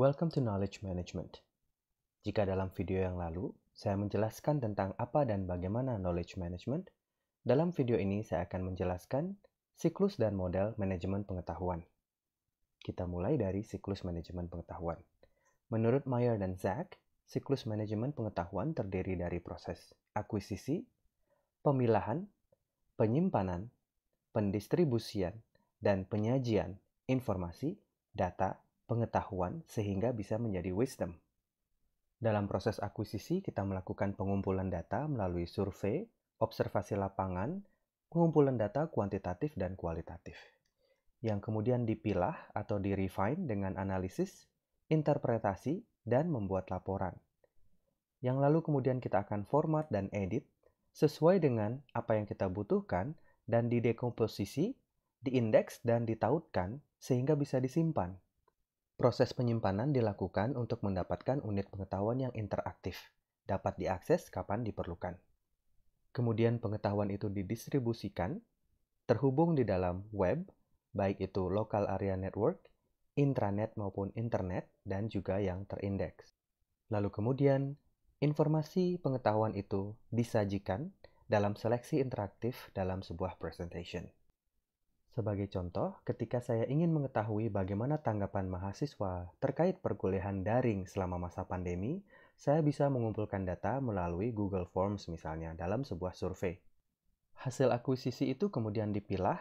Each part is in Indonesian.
Welcome to Knowledge Management. Jika dalam video yang lalu, saya menjelaskan tentang apa dan bagaimana knowledge management, dalam video ini saya akan menjelaskan siklus dan model manajemen pengetahuan. Kita mulai dari siklus manajemen pengetahuan. Menurut Meyer dan Zak, siklus manajemen pengetahuan terdiri dari proses akuisisi, pemilahan, penyimpanan, pendistribusian, dan penyajian informasi, data, pengetahuan sehingga bisa menjadi wisdom. Dalam proses akuisisi, kita melakukan pengumpulan data melalui survei, observasi lapangan, pengumpulan data kuantitatif dan kualitatif, yang kemudian dipilah atau di-refine dengan analisis, interpretasi, dan membuat laporan. Yang lalu kemudian kita akan format dan edit sesuai dengan apa yang kita butuhkan dan didekomposisi, diindeks, dan ditautkan sehingga bisa disimpan. Proses penyimpanan dilakukan untuk mendapatkan unit pengetahuan yang interaktif, dapat diakses kapan diperlukan. Kemudian pengetahuan itu didistribusikan, terhubung di dalam web, baik itu local area network, intranet maupun internet, dan juga yang terindeks. Lalu kemudian, informasi pengetahuan itu disajikan dalam seleksi interaktif dalam sebuah presentation. Sebagai contoh, ketika saya ingin mengetahui bagaimana tanggapan mahasiswa terkait perkuliahan daring selama masa pandemi, saya bisa mengumpulkan data melalui Google Forms misalnya dalam sebuah survei. Hasil akuisisi itu kemudian dipilah,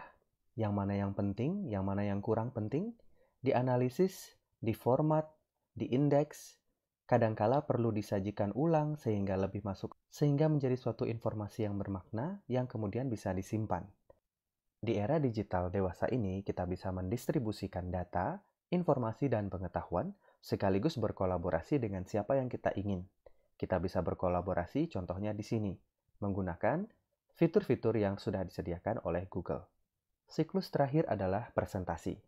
yang mana yang penting, yang mana yang kurang penting, dianalisis, diformat, diindeks, kadangkala perlu disajikan ulang sehingga lebih masuk, sehingga menjadi suatu informasi yang bermakna yang kemudian bisa disimpan. Di era digital dewasa ini, kita bisa mendistribusikan data, informasi, dan pengetahuan sekaligus berkolaborasi dengan siapa yang kita ingin. Kita bisa berkolaborasi contohnya di sini, menggunakan fitur-fitur yang sudah disediakan oleh Google. Siklus terakhir adalah presentasi.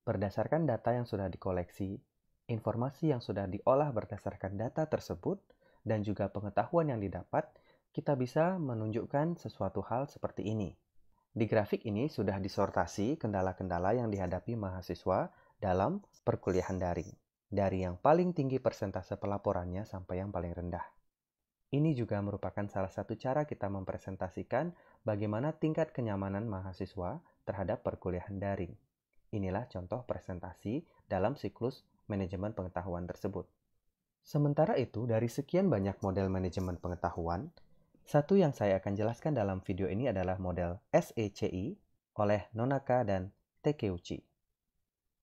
Berdasarkan data yang sudah dikoleksi, informasi yang sudah diolah berdasarkan data tersebut, dan juga pengetahuan yang didapat, kita bisa menunjukkan sesuatu hal seperti ini. Di grafik ini sudah disortasi kendala-kendala yang dihadapi mahasiswa dalam perkuliahan daring, dari yang paling tinggi persentase pelaporannya sampai yang paling rendah. Ini juga merupakan salah satu cara kita mempresentasikan bagaimana tingkat kenyamanan mahasiswa terhadap perkuliahan daring. Inilah contoh presentasi dalam siklus manajemen pengetahuan tersebut. Sementara itu, dari sekian banyak model manajemen pengetahuan, satu yang saya akan jelaskan dalam video ini adalah model SECI oleh Nonaka dan Takeuchi.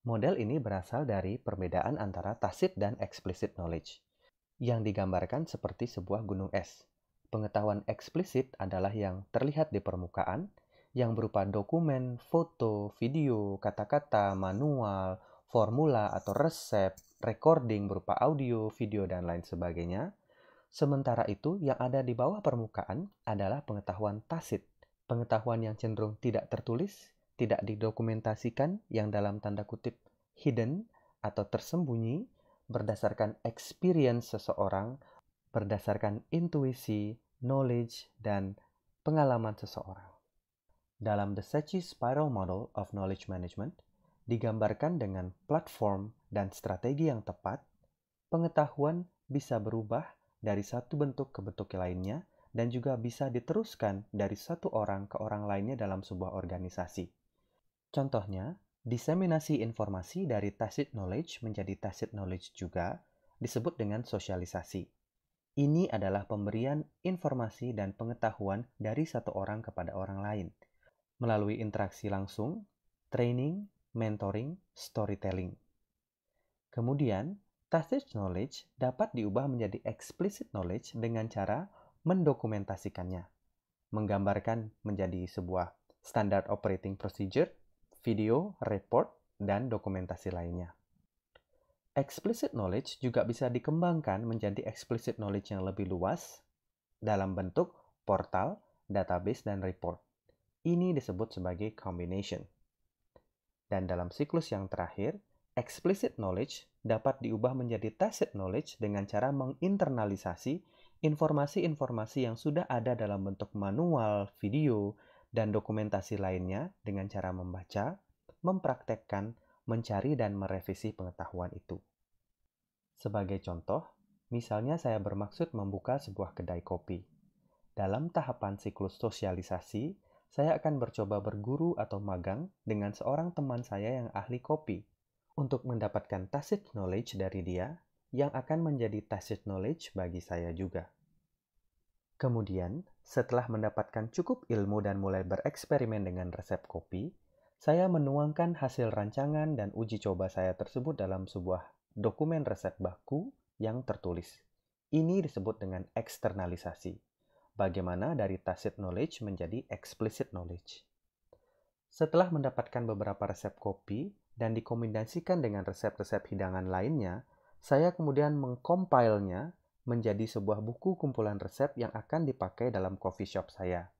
Model ini berasal dari perbedaan antara tacit dan explicit knowledge, yang digambarkan seperti sebuah gunung es. Pengetahuan eksplisit adalah yang terlihat di permukaan, yang berupa dokumen, foto, video, kata-kata, manual, formula atau resep, recording berupa audio, video, dan lain sebagainya. Sementara itu, yang ada di bawah permukaan adalah pengetahuan tacit, pengetahuan yang cenderung tidak tertulis, tidak didokumentasikan, yang dalam tanda kutip hidden atau tersembunyi, berdasarkan experience seseorang, berdasarkan intuisi, knowledge, dan pengalaman seseorang. Dalam The Secchi Spiral Model of Knowledge Management, digambarkan dengan platform dan strategi yang tepat, pengetahuan bisa berubah dari satu bentuk ke bentuk lainnya dan juga bisa diteruskan dari satu orang ke orang lainnya dalam sebuah organisasi. Contohnya, diseminasi informasi dari tacit knowledge menjadi tacit knowledge juga disebut dengan sosialisasi. Ini adalah pemberian informasi dan pengetahuan dari satu orang kepada orang lain melalui interaksi langsung, training, mentoring, storytelling. Kemudian, tacit knowledge dapat diubah menjadi explicit knowledge dengan cara mendokumentasikannya, menggambarkan menjadi sebuah standard operating procedure, video, report, dan dokumentasi lainnya. Explicit knowledge juga bisa dikembangkan menjadi explicit knowledge yang lebih luas dalam bentuk portal, database, dan report. Ini disebut sebagai combination. Dan dalam siklus yang terakhir, explicit knowledge dapat diubah menjadi tacit knowledge dengan cara menginternalisasi informasi-informasi yang sudah ada dalam bentuk manual, video, dan dokumentasi lainnya dengan cara membaca, mempraktekkan, mencari, dan merevisi pengetahuan itu. Sebagai contoh, misalnya saya bermaksud membuka sebuah kedai kopi. Dalam tahapan siklus sosialisasi, saya akan bercoba berguru atau magang dengan seorang teman saya yang ahli kopi untuk mendapatkan tacit knowledge dari dia yang akan menjadi tacit knowledge bagi saya juga. Kemudian, setelah mendapatkan cukup ilmu dan mulai bereksperimen dengan resep kopi, saya menuangkan hasil rancangan dan uji coba saya tersebut dalam sebuah dokumen resep baku yang tertulis. Ini disebut dengan eksternalisasi. Bagaimana dari tacit knowledge menjadi explicit knowledge. Setelah mendapatkan beberapa resep kopi dan dikombinasikan dengan resep-resep hidangan lainnya, saya kemudian mengcompile-nya menjadi sebuah buku kumpulan resep yang akan dipakai dalam coffee shop saya.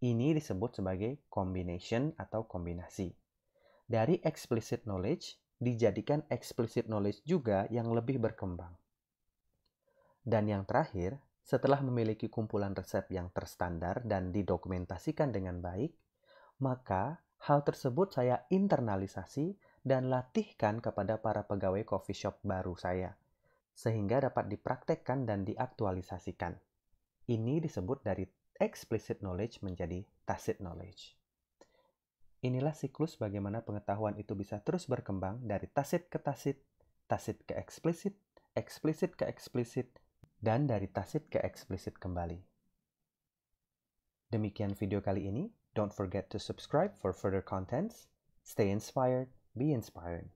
Ini disebut sebagai combination atau kombinasi. Dari explicit knowledge, dijadikan explicit knowledge juga yang lebih berkembang. Dan yang terakhir, setelah memiliki kumpulan resep yang terstandar dan didokumentasikan dengan baik, maka hal tersebut saya internalisasi dan latihkan kepada para pegawai coffee shop baru saya, sehingga dapat dipraktekkan dan diaktualisasikan. Ini disebut dari explicit knowledge menjadi tacit knowledge. Inilah siklus bagaimana pengetahuan itu bisa terus berkembang dari tacit ke tacit, tacit ke eksplisit, eksplisit ke eksplisit, dan dari tacit ke eksplisit kembali. Demikian video kali ini. Don't forget to subscribe for further contents. Stay inspired, be inspired.